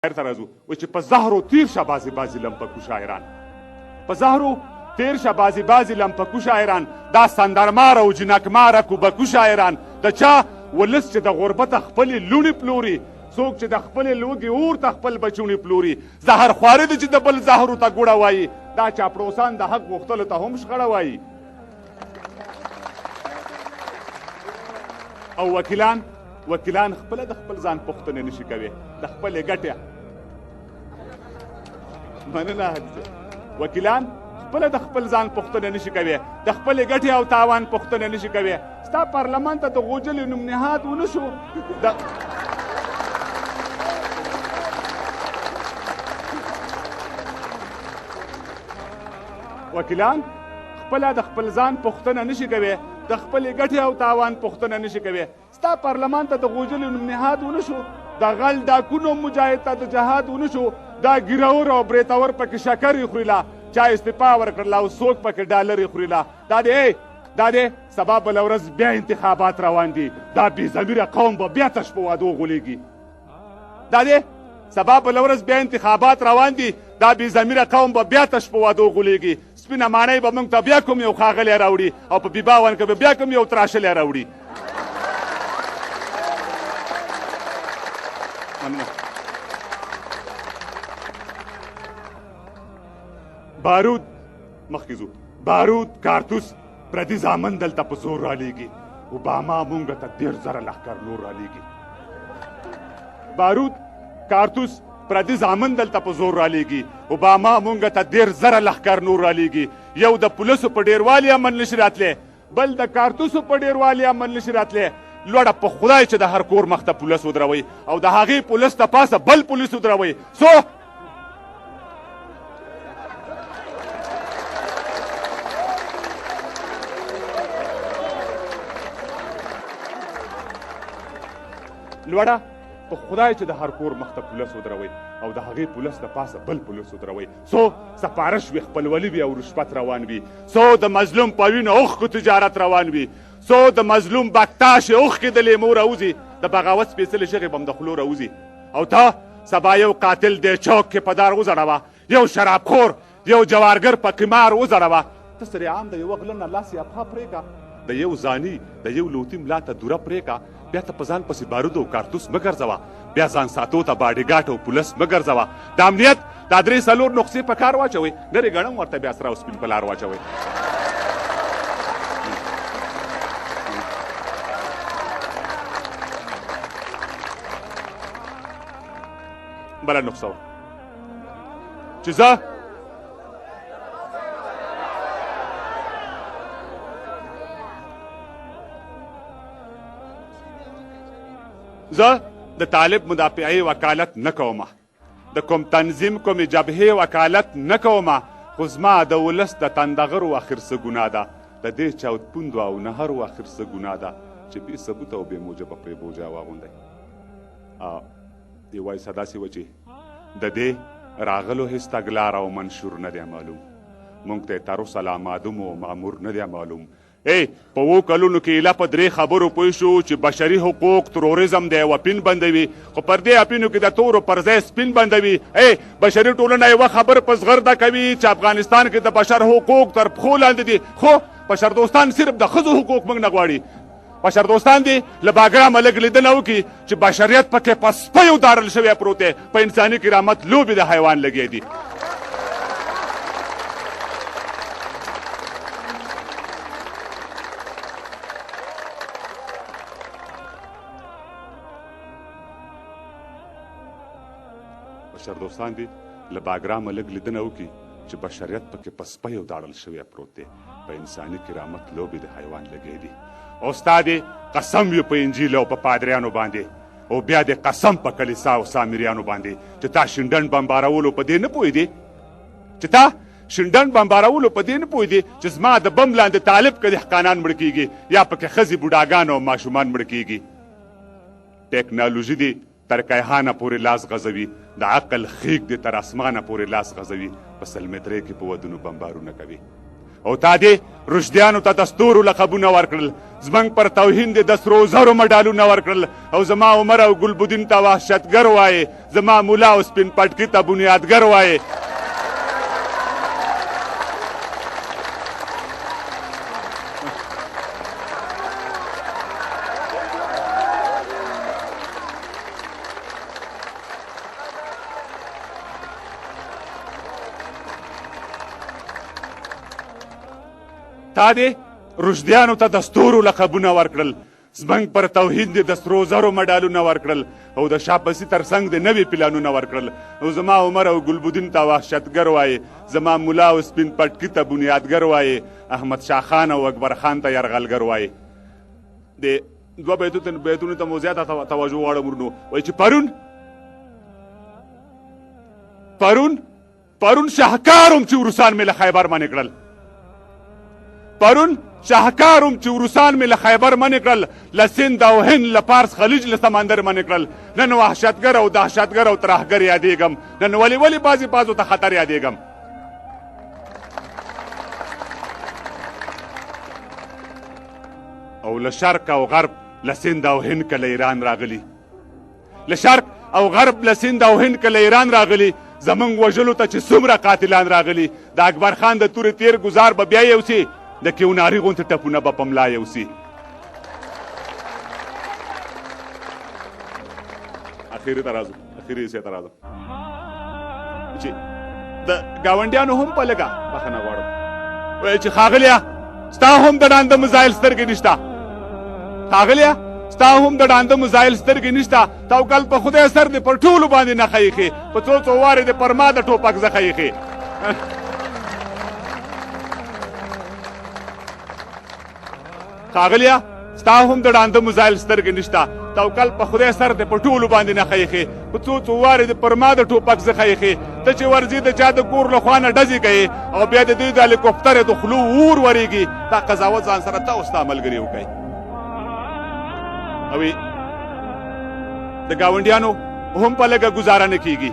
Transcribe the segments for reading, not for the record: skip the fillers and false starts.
ته راځو چې په زهرو تیر شه بازي بازي لمپکو شاعران، په زهرو تیر شه بازي بازي لمپکو شاعران، دا سندرمار او جنکماره کوبکو شاعران، د چا ولس چې د غربت خپلې لوڼې پلوري، څوک چې د خپلې لوږې اور ته خپل بچوڼې پلوري، زهر خواره دي چې د بل زهرو ته ګوړه وایي، دا چاپړوسان د حق غوښتلو ته هم شخړه وایي. او وکیلان خپله د خپل ځان پوښتنه نشي کوي، د خپلې ګټې مننه حدیثه، وکیلان خپله د خپل ځان پوښتنه نشي کوي، د خپلې ګټې او تاوان پوښتنه نشي کوي. ستا پارلمان ته د غوجلې نوم نهاد ونه شو، وکیلان خپله د خپل ځان پوښتنه نشي کوي، د خپلې ګټې او تاوان پوښتنه نشي کوي. ستا پارلمان ته د غوجلې نوم نهاد ونه شو، د غل ډاکونو مجاهد ته د جهاد ونه شو، دا ګیرور او بریتور پکې شکر یې خوري لا، چا استعفا ورکړله او څوک پکې ډالر یې خوري لا. دا دی سبا بله ورځ بیا انتخابات روان دي، دا بې ضمیره قوم به بیا تش په وادو غولېږي. دا دی سبا بله ورځ بیا انتخابات روان دي، دا بې ضمیره قوم به بیا تش په وادو غولېږي. سپینه ماڼۍ به موږ ته بیا کوم یو ښاغلی راوړي او په بیباون کې به بیا کوم یو تراشلی راوړي. بارود مخکې ځو، بارود کارتوس پردي زامن دلته په زور رالیږي، اوباما مونږ ته 10,000 لښکر نور رالیږي. بارود کارتوس پردي زامن دلته په زور رالیږي، اوباما مونږ ته 10,000 لښکر نور رالیږي. یو د پولیسو په ډیروالي امن نشي راتلی، بل د کارتوسو په ډیروالي امن نشي راتلی. لوړه په خدای چې د هر کور مخ ته پولیس ودروئ او د هغې پولیس ته پاسه بل پولیس ودروئ. څو لوړه په خدای چې د هر کور مخ ته پولیس ودروئ او د هغې پولیس د پاسه بل پولیس ودروئ. څو سپارش وي، خپلولي وي او رشوت روان وي، څو د مظلوم په وینو اوښکو تجارت روان وي، څو د مظلوم بکتاشې اوښکې د لیمو راوځي، د بغاوت سپېڅلې شغې به م د خولو راوځي. او ته سبا یو قاتل دې چوک کې په دار وځړوه، یو شرابخور یو جوارګر په قمار وځړوه. ته سرې عام د یوه غله نه لاس یا پښه پرېږه، د یو زاني د یو لوتي ملا ته دوره پرېږه، بیا ته په ځان پسې بارود او کارتوس مه ګرځوه، بیا ځان ساتو ته باډیګاټ او پولیس مه ګرځوه. د امنیت دا 3-4 نقصې په کار واچوئ، نرې ګڼم ورته بیا سره او سپین په لار واچوئ. بله نقصه وه چې زه د طالب مدافعې وکالت نه کومه، د کوم تنظیم کومې جبهې وکالت نه کومه، خو زما د ولس د تندغرو اخر څه ګناه ده، د دې چاودپوندو او نهرو اخر څه ګناه ده چې بې ثبوته او بې موجبه پرې بوجا واغوندئ. دی وایي داسې وه چې د دې راغلو هېڅ تګلاره او منشور نه دی معلوم، موږ ته یې تر اوسه لا معدوم او مامور نه دی معلوم. په 2 کلونو کې ایله په 3 خبرو پوه شو چې بشري حقوق تروریزم دی او اپین بندوي، خو پر دې اپینو کې د تورو پر ځای سپین بندوي. بشري ټولنه یوه خبر په زغرده کوي چې افغانستان کې د بشر حقوق تر پښو لاندې دي، خو بشر دوستان صرف د ښځو حقوق موږ نه غواړي. بشر دوستان دي له باګرامه لږ لیدنه وکړي چې بشریت پکې په سپیو دارل شوی پروت دی، په انساني کرامت لوبې د حیوان لګې دي. بشر دوستان دي له باګرامه لږ لیدنه وکړي چې بشریت پکې په سپیو داړل شوی پروت دی، په انساني کرامت لوبې د حیوان لګې دي. او ستا دې قسم وي په انجیل او په پادریانو باندې، او بیا دې قسم په کلیسا او سامریانو باندې چې تا شینډن بمبارولو په دې نه پوهېدې، چې تا شینډن بمبارولو په دې نه پوهېدې چې زما د بم لاندې طالب که دهقانان مړه کېږي یا پکې ښځې بوډاګان او ماشومان مړه کېږي. ټیکنالوژي دې تر کیهانه پورې لاس غځوي، د عقل خیګ دې تر اسمانه پورې لاس غځوي، په 100 مترۍ کې په ودونو بمبارونه کوي. او تا دې رشدیانو ته د ستورو لقبونه ورکړل، زموږ پر توهین دې د سرو زرو مډالونه ورکړل، او زما عمر او ګلبدین ته وحشتګر وایې، زما ملا او سپین پټکي ته بنیادګر وایې. تا دې رشدیانو ته د ستورو لقبونه ورکړل، زموږ پر توحید دې د سرو زرو مډالونه ورکړل، او د شاپسي تر څنګ دې نوي پلانونه ورکړل، او زما عمر او ګلبدین ته وحشتګر وایې، زما ملا او سپین پټکي ته بنیادګر وایې، احمد شاه خان او اکبر خان ته یرغلګر وایې. د دوه بیتونو ته مو زیاته توجه غواړم ورنو، وایي چې پرون شاهکار چې روسان مې له خیبر منې کړل، پرون شاهکار چې روسان مې له خیبر منې کړل، له سند او هند له پارس خلیج له سمندر منې کړل، نن وحشتګر او دهشتګر او ترهګر یادېږم، نن ولې بعضو ته خطر یادېږم. او له شرق او غرب له سند او هند که له ایران راغلي، له شرق او غرب له سند او هند که له ایران راغلي، زمونږ وژلو ته چې څومره قاتلان راغلي، د اکبر خان د تورې تیر ګزار به بیا یوسي، د کیوناري غوندې ټپونه به په ملا یوسي. اخري ته راځو چې د ګاونډیانو هم په لږه بخښنه غواړم، وایي چې ښاغلیه ستا هم د ړانده مزایل سترګې نشته، ښاغلیه ستا هم د ړانده مزایل سترګې نشته، توکل په خدای سر دې پر ټولو باندې نښه ایښې، په څو وارې دې پر ما د ټوپک زخه ایښې. ښاغلیه ستا هم د ړانده مزایل سترګې نشته، توکل په خدای سر دې په ټولو باندې نښه ایښې، په څو وارې دې پر ما د ټوپک زخه ایښې. ته چې ورځې د چا د کور له خوا نه ډزې کوې او بیا د دوی د هلیکوپټر د خولو اور ورېږي، دا قضاوت ځان سره ته او ستا ملګري وکئ. او د ګاونډیانو هم په لږه ګزاره نه کېږي،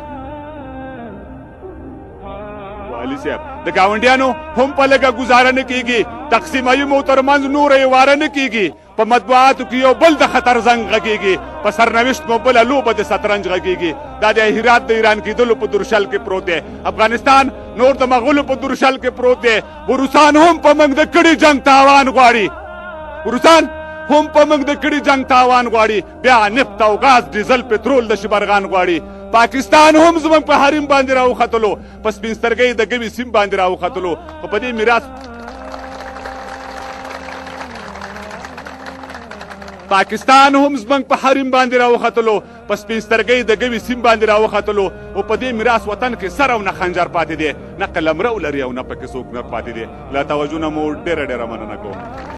والي صاحب د ګاونډیانو هم په لږه ګزاره نه کېږي، تقسیمایي مو ترمنځ نوره یې واره نه کېږي، په مطبوعاتو کې یو بل د خطر زنګ غږېږي، په سرنوشت مو بله لوبه د شطرنج غږېږي. دا د هرات د ایران کېدلو په درشل کې پروت دی، افغانستان نور د مغولو په درشل کې پروت دی. روسان هم په موږ د کړي جنګ تاوان غواړي، روسان هم په موږ د کړي جنګ تاوان غواړي، بیا نفت او غاز ډیزل پټرول د شبرغان غواړي. پاکستان هم زموږ په حریم باندې راوختلو، په سپین سترګۍ د ګوي سیم باندې راوختلو، خو په دې میراث پاکستان هم زموږ په حریم باندې راوختلو، په سپین سترګۍ د ګوي سیم باندې راوختلو، او په دې میراث وطن کې سر او نه خنجر پاتې دی، نه قلمرو لري او نه پکې څوک نر پاتې دی. له توجه نه مو ډېره مننه کوم.